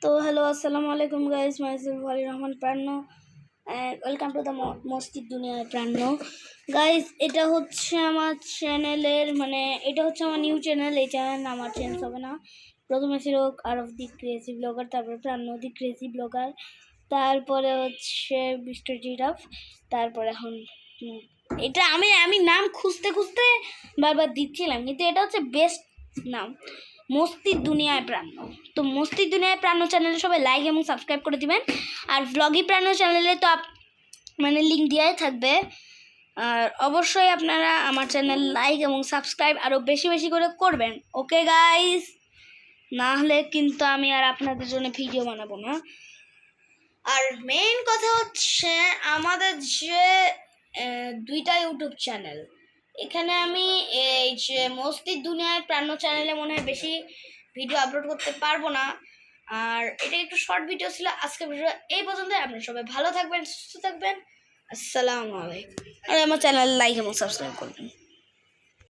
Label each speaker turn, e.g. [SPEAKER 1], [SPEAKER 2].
[SPEAKER 1] তো হ্যালো আসসালামু আলাইকুম গাইস, মাইসেলফ আলী রহমান প্রাণ্য অ্যান্ড ওয়েলকাম টু দ্য মস্তির দুনিয়ায় প্রাণ্য। গাইস, এটা হচ্ছে আমার চ্যানেলের এটা হচ্ছে আমার নিউ চ্যানেল। এই চ্যানেল আমার চেঞ্জ হবে না। প্রথমে ছিল আরফ দি ক্রেজি ব্লগার, তারপরে প্রাণ্য দি ক্রেজি ব্লগার, তারপরে হচ্ছে মিস্টার জিরাফ, তারপরে এখন এটা আমি নাম খুঁজতে খুঁজতে বারবার দিচ্ছিলাম, কিন্তু এটা হচ্ছে বেস্ট নাম, মস্তির দুনিয়ায় প্রাণ্য। তো মস্তির দুনিয়ায় প্রাণ্য চ্যানেলে সবাই লাইক এবং সাবস্ক্রাইব করে দিবেন। আর ব্লগি প্রাণ্য চ্যানেলে তো লিঙ্ক দেওয়াই থাকবে। আর অবশ্যই আপনারা আমার চ্যানেল লাইক এবং সাবস্ক্রাইব আরও বেশি বেশি করে করবেন। ওকে গাইস, না হলে কিন্তু আমি আর আপনাদের জন্য ভিডিও বানাবো না। আর মেইন কথা হচ্ছে আমাদের যে দুইটা ইউটিউব চ্যানেল, এখানে আমি এই যে মস্তির দুনিয়ায় প্রাণ্য চ্যানেলে মনে হয় বেশি ভিডিও আপলোড করতে পারবো না। আর এটা একটু শর্ট ভিডিও ছিল। আজকে ভিডিও এই পর্যন্ত। আপনারা সবাই ভালো থাকবেন, সুস্থ থাকবেন। আসসালামু আলাইকুম। আর আমার চ্যানেল লাইক এবং সাবস্ক্রাইব করবেন।